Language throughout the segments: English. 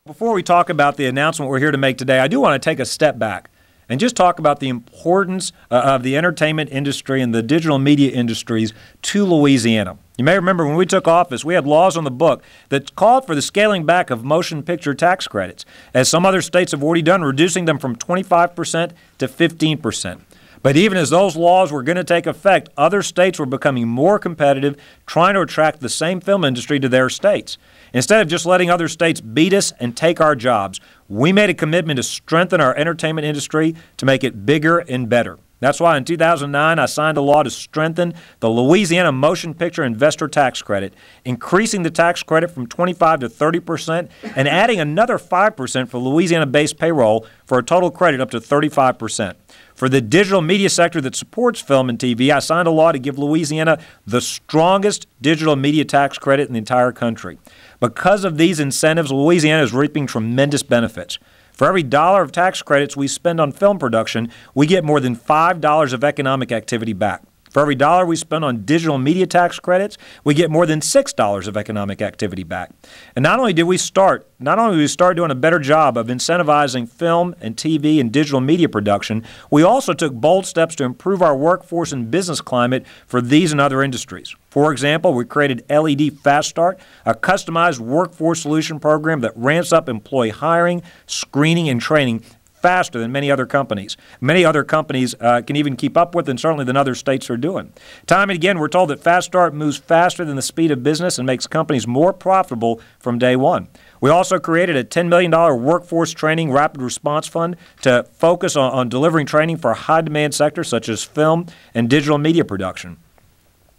Before we talk about the announcement we're here to make today, I do want to take a step back and just talk about the importance of the entertainment industry and the digital media industries to Louisiana. You may remember when we took office, we had laws on the book that called for the scaling back of motion picture tax credits, as some other states have already done, reducing them from 25% to 15%. But even as those laws were going to take effect, other states were becoming more competitive, trying to attract the same film industry to their states. Instead of just letting other states beat us and take our jobs, we made a commitment to strengthen our entertainment industry to make it bigger and better. That's why in 2009, I signed a law to strengthen the Louisiana Motion Picture Investor Tax Credit, increasing the tax credit from 25% to 30% and adding another 5% for Louisiana-based payroll for a total credit up to 35%. For the digital media sector that supports film and TV, I signed a law to give Louisiana the strongest digital media tax credit in the entire country. Because of these incentives, Louisiana is reaping tremendous benefits. For every dollar of tax credits we spend on film production, we get more than $5 of economic activity back. For every dollar we spend on digital media tax credits, we get more than $6 of economic activity back. And not only did we start doing a better job of incentivizing film and TV and digital media production, we also took bold steps to improve our workforce and business climate for these and other industries. For example, we created LED Fast Start, a customized workforce solution program that ramps up employee hiring, screening, and training faster than many other companies. Many other companies can even keep up with, and certainly than other states are doing. Time and again, we're told that Fast Start moves faster than the speed of business and makes companies more profitable from day one. We also created a $10 million workforce training rapid response fund to focus on delivering training for high-demand sectors such as film and digital media production.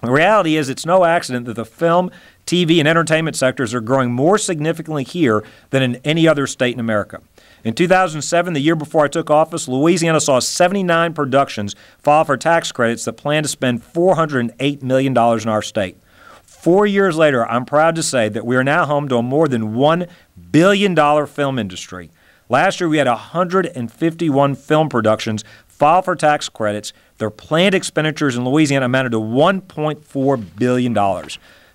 The reality is it's no accident that the film, TV, and entertainment sectors are growing more significantly here than in any other state in America. In 2007, the year before I took office, Louisiana saw 79 productions file for tax credits that plan to spend $408 million in our state. 4 years later, I'm proud to say that we are now home to a more than $1 billion film industry. Last year, we had 151 film productions file for tax credits. Their planned expenditures in Louisiana amounted to $1.4 billion.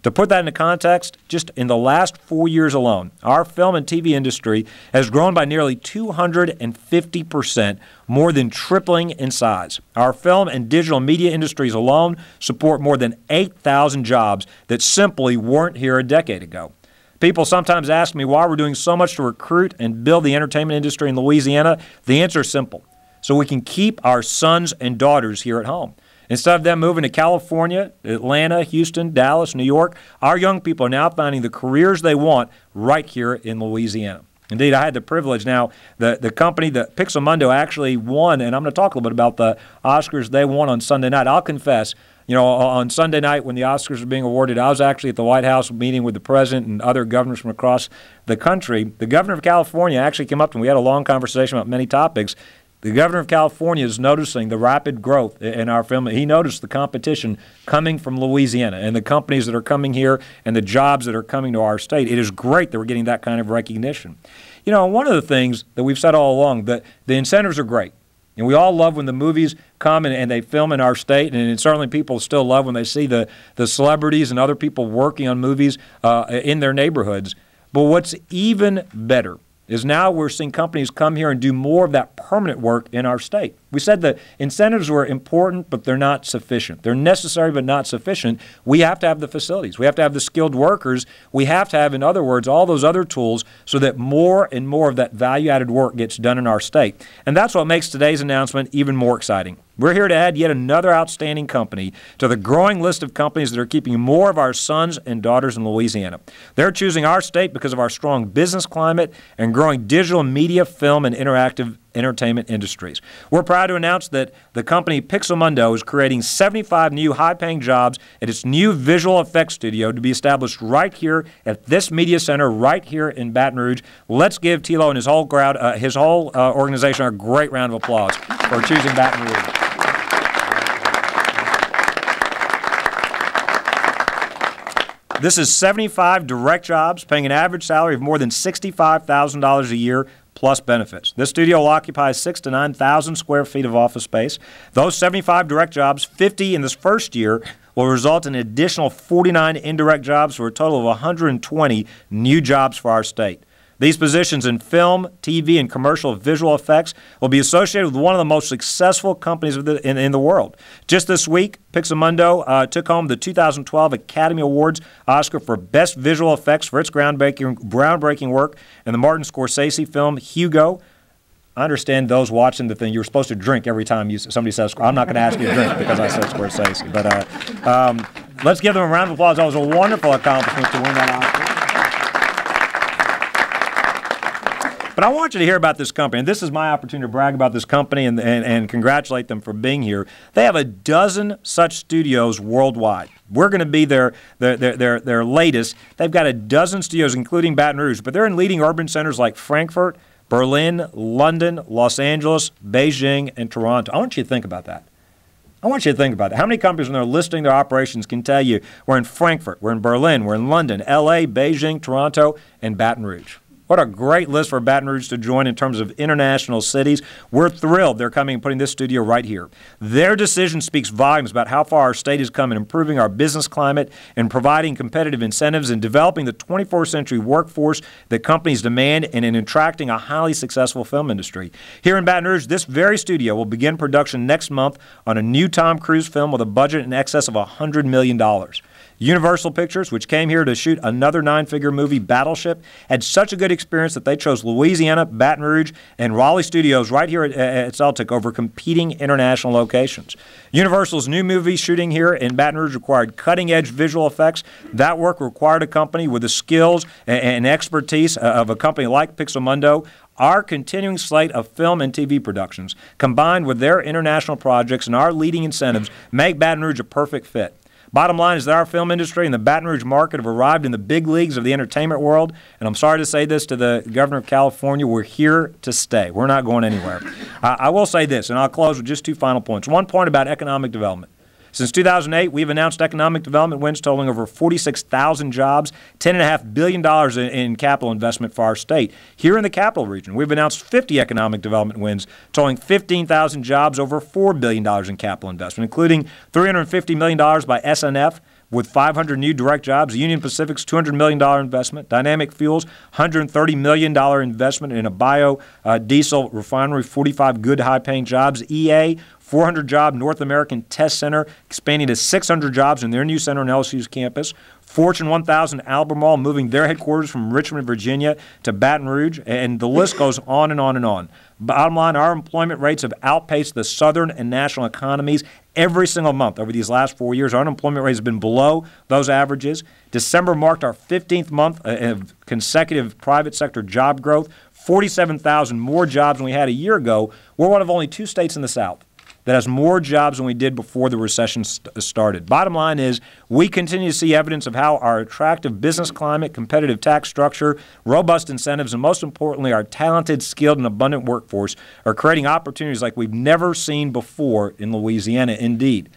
To put that into context, just in the last 4 years alone, our film and TV industry has grown by nearly 250%, more than tripling in size. Our film and digital media industries alone support more than 8,000 jobs that simply weren't here a decade ago. People sometimes ask me why we're doing so much to recruit and build the entertainment industry in Louisiana. The answer is simple: so we can keep our sons and daughters here at home. Instead of them moving to California, Atlanta, Houston, Dallas, New York, our young people are now finding the careers they want right here in Louisiana. Indeed, I had the privilege now, the company, the Pixomondo, actually won, and I'm going to talk a little bit about the Oscars they won on Sunday night. I'll confess, you know, on Sunday night when the Oscars were being awarded, I was actually at the White House meeting with the president and other governors from across the country. The governor of California actually came up and we had a long conversation about many topics. The governor of California is noticing the rapid growth in our film. He noticed the competition coming from Louisiana and the companies that are coming here and the jobs that are coming to our state. It is great that we're getting that kind of recognition. You know, one of the things that we've said all along, that the incentives are great. And we all love when the movies come and they film in our state, and certainly people still love when they see the celebrities and other people working on movies in their neighborhoods. But what's even better is now we're seeing companies come here and do more of that permanent work in our state. We said the incentives were important, but they're not sufficient. They're necessary, but not sufficient. We have to have the facilities. We have to have the skilled workers. We have to have, in other words, all those other tools so that more and more of that value-added work gets done in our state. And that's what makes today's announcement even more exciting. We're here to add yet another outstanding company to the growing list of companies that are keeping more of our sons and daughters in Louisiana. They're choosing our state because of our strong business climate and growing digital media, film, and interactive entertainment industries. We're proud to announce that the company Pixomondo is creating 75 new high-paying jobs at its new visual effects studio to be established right here at this media center right here in Baton Rouge. Let's give Tilo and his whole crowd, organization, a great round of applause for choosing Baton Rouge. This is 75 direct jobs paying an average salary of more than $65,000 a year plus benefits. This studio will occupy 6,000 to 9,000 square feet of office space. Those 75 direct jobs, 50 in this first year, will result in an additional 49 indirect jobs for a total of 120 new jobs for our state. These positions in film, TV, and commercial visual effects will be associated with one of the most successful companies in the world. Just this week, Pixomondo took home the 2012 Academy Awards Oscar for Best Visual Effects for its groundbreaking work in the Martin Scorsese film Hugo. I understand those watching the thing, you're supposed to drink every time somebody says, I'm not going to ask you to drink because I said Scorsese. But let's give them a round of applause. That was a wonderful accomplishment to win that Oscar. But I want you to hear about this company, and this is my opportunity to brag about this company and congratulate them for being here. They have a dozen such studios worldwide. We're going to be their latest. They've got a dozen studios, including Baton Rouge, but they're in leading urban centers like Frankfurt, Berlin, London, Los Angeles, Beijing, and Toronto. I want you to think about that. I want you to think about that. How many companies, when they're listing their operations, can tell you we're in Frankfurt, we're in Berlin, we're in London, L.A., Beijing, Toronto, and Baton Rouge? What a great list for Baton Rouge to join in terms of international cities. We're thrilled they're coming and putting this studio right here. Their decision speaks volumes about how far our state has come in improving our business climate and providing competitive incentives and developing the 24th century workforce that companies demand and in attracting a highly successful film industry. Here in Baton Rouge, this very studio will begin production next month on a new Tom Cruise film with a budget in excess of $100 million. Universal Pictures, which came here to shoot another 9-figure movie, Battleship, had such a good experience that they chose Louisiana, Baton Rouge, and Raleigh studios right here at Celtic over competing international locations. Universal's new movie shooting here in Baton Rouge required cutting-edge visual effects. That work required a company with the skills and expertise of a company like Pixomondo. Our continuing slate of film and TV productions, combined with their international projects and our leading incentives, make Baton Rouge a perfect fit. Bottom line is that our film industry and the Baton Rouge market have arrived in the big leagues of the entertainment world, and I'm sorry to say this to the governor of California, we're here to stay. We're not going anywhere. I will say this, and I'll close with just 2 final points. One point about economic development. Since 2008, we've announced economic development wins totaling over 46,000 jobs, $10.5 billion in capital investment for our state. Here in the capital region, we've announced 50 economic development wins totaling 15,000 jobs, over $4 billion in capital investment, including $350 million by SNF, with 500 new direct jobs, Union Pacific's $200 million investment, Dynamic Fuels, $130 million investment in a biodiesel refinery, 45 good high-paying jobs, EA, 400-job North American Test Center, expanding to 600 jobs in their new center on LSU's campus. Fortune 1000 Albemarle moving their headquarters from Richmond, Virginia to Baton Rouge, and the list goes on and on and on. Bottom line, our employment rates have outpaced the southern and national economies every single month over these last 4 years. Our unemployment rate has been below those averages. December marked our 15th month of consecutive private sector job growth, 47,000 more jobs than we had a year ago. We're one of only 2 states in the South that has more jobs than we did before the recession started. Bottom line is we continue to see evidence of how our attractive business climate, competitive tax structure, robust incentives, and most importantly, our talented, skilled, and abundant workforce are creating opportunities like we've never seen before in Louisiana, indeed.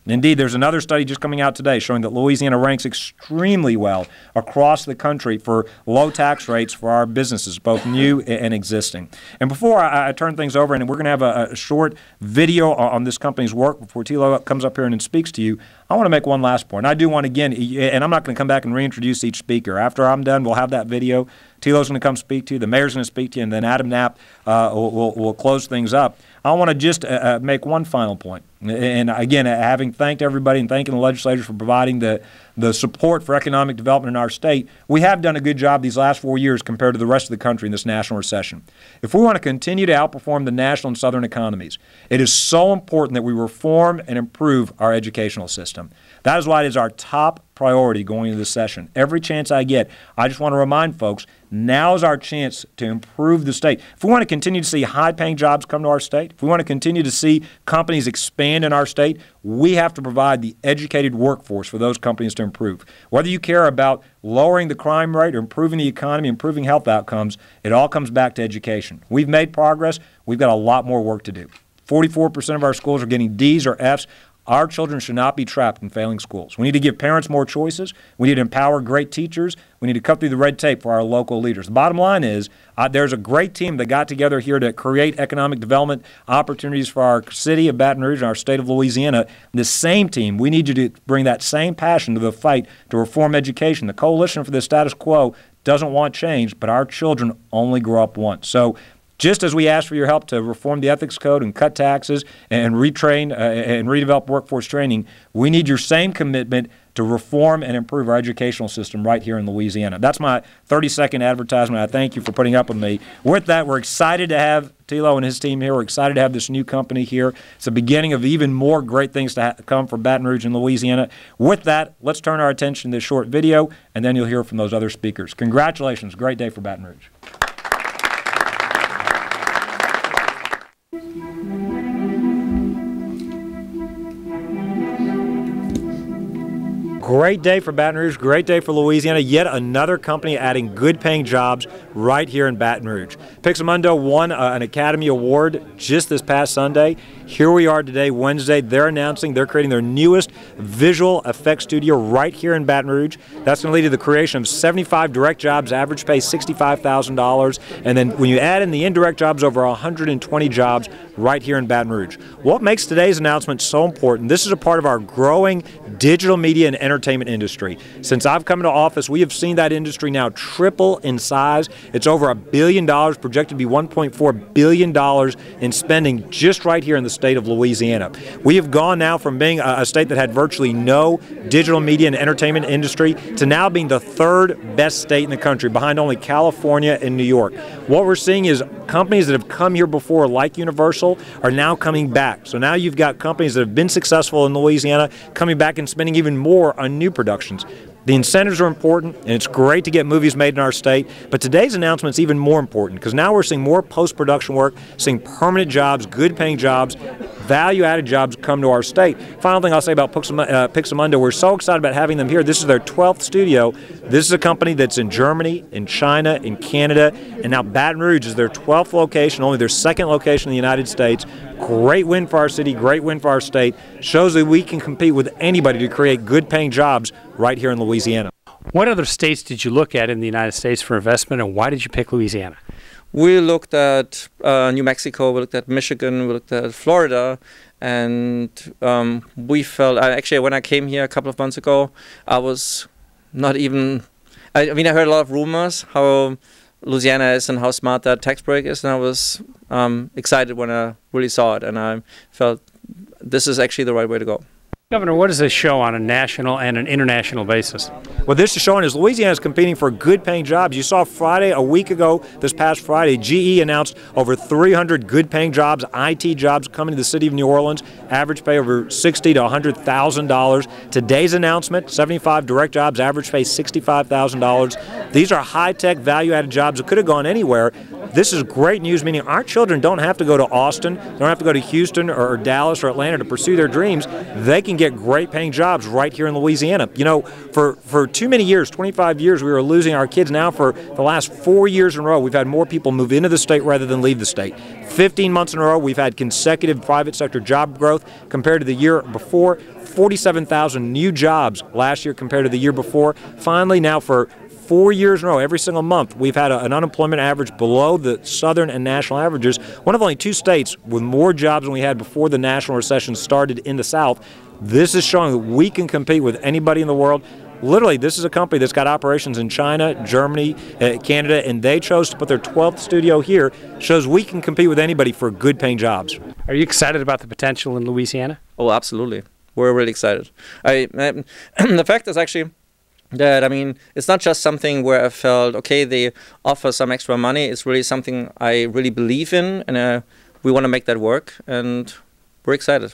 Indeed, there's another study just coming out today showing that Louisiana ranks extremely well across the country for low tax rates for our businesses, both new and existing. And before I turn things over, and we're going to have a short video on this company's work before Tilo comes up here and speaks to you, I want to make one last point. I do want, again, and I'm not going to come back and reintroduce each speaker. After I'm done, we'll have that video. Tilo's going to come speak to you. The mayor's going to speak to you, and then Adam Knapp will close things up. I want to just make one final point. And again, having thanked everybody and thanking the legislators for providing the support for economic development in our state, we have done a good job these last 4 years compared to the rest of the country in this national recession. If we want to continue to outperform the national and southern economies, it is so important that we reform and improve our educational system. That is why it is our top priority going into this session. Every chance I get, I just want to remind folks, now is our chance to improve the state. If we want to continue to see high-paying jobs come to our state, if we want to continue to see companies expand in our state, we have to provide the educated workforce for those companies to improve. Whether you care about lowering the crime rate or improving the economy, improving health outcomes, it all comes back to education. We've made progress. We've got a lot more work to do. 44% of our schools are getting D's or F's. Our children should not be trapped in failing schools. We need to give parents more choices. We need to empower great teachers. We need to cut through the red tape for our local leaders. The bottom line is there's a great team that got together here to create economic development opportunities for our city of Baton Rouge and our state of Louisiana. The same team, we need you to bring that same passion to the fight to reform education. The Coalition for the Status Quo doesn't want change, but our children only grow up once. So just as we ask for your help to reform the ethics code and cut taxes and retrain and redevelop workforce training, we need your same commitment to reform and improve our educational system right here in Louisiana. That's my 30-second advertisement. I thank you for putting up with me. With that, we're excited to have Thilo and his team here. We're excited to have this new company here. It's the beginning of even more great things to come for Baton Rouge and Louisiana. With that, let's turn our attention to this short video, and then you'll hear from those other speakers. Congratulations. Great day for Baton Rouge. Great day for Baton Rouge, great day for Louisiana. Yet another company adding good-paying jobs right here in Baton Rouge. Pixomondo won an Academy Award just this past Sunday. Here we are today, Wednesday. They're announcing they're creating their newest visual effects studio right here in Baton Rouge. That's going to lead to the creation of 75 direct jobs, average pay $65,000. And then when you add in the indirect jobs, over 120 jobs right here in Baton Rouge. What makes today's announcement so important? This is a part of our growing digital media and entertainment industry. Since I've come into office, we have seen that industry now triple in size. It's over $1 billion, projected to be $1.4 billion in spending just right here in the state of Louisiana. We have gone now from being a state that had virtually no digital media and entertainment industry to now being the third best state in the country, behind only California and New York. What we're seeing is companies that have come here before, like Universal, are now coming back. So now you've got companies that have been successful in Louisiana coming back and spending even more on new productions. The incentives are important, and it's great to get movies made in our state, but today's announcement is even more important because now we're seeing more post-production work, seeing permanent jobs, good-paying jobs, value-added jobs come to our state. Final thing I'll say about Pixomondo, we're so excited about having them here. This is their 12th studio. This is a company that's in Germany, in China, in Canada, and now Baton Rouge is their 12th location, only their second location in the United States. Great win for our city, great win for our state. Shows that we can compete with anybody to create good-paying jobs right here in Louisiana. What other states did you look at in the United States for investment, and why did you pick Louisiana? We looked at New Mexico, we looked at Michigan, we looked at Florida, and we felt, actually when I came here a couple of months ago, I was not even, I mean I heard a lot of rumors how Louisiana is and how smart that tax break is, and I was excited when I really saw it, and I felt this is actually the right way to go. Governor, what does this show on a national and an international basis? What this is showing is Louisiana is competing for good-paying jobs. You saw Friday, a week ago, this past Friday, GE announced over 300 good-paying jobs, IT jobs coming to the city of New Orleans, average pay over $60,000 to $100,000. Today's announcement, 75 direct jobs, average pay $65,000. These are high-tech, value-added jobs that could have gone anywhere. This is great news, meaning our children don't have to go to Austin, don't have to go to Houston or Dallas or Atlanta to pursue their dreams. They can get great paying jobs right here in Louisiana. You know, for too many years, 25 years, we were losing our kids. Now for the last 4 years in a row, we've had more people move into the state rather than leave the state. 15 months in a row, we've had consecutive private sector job growth compared to the year before. 47,000 new jobs last year compared to the year before. Finally, now for 4 years in a row, every single month, we've had an unemployment average below the southern and national averages. One of only 2 states with more jobs than we had before the national recession started in the South. This is showing that we can compete with anybody in the world. Literally, this is a company that's got operations in China, Germany, Canada, and they chose to put their 12th studio here. Shows we can compete with anybody for good-paying jobs. Are you excited about the potential in Louisiana? Oh, absolutely. We're really excited. The fact is actually that, I mean, it's not just something where I felt, okay, they offer some extra money. It's really something I really believe in, and we want to make that work, and we're excited.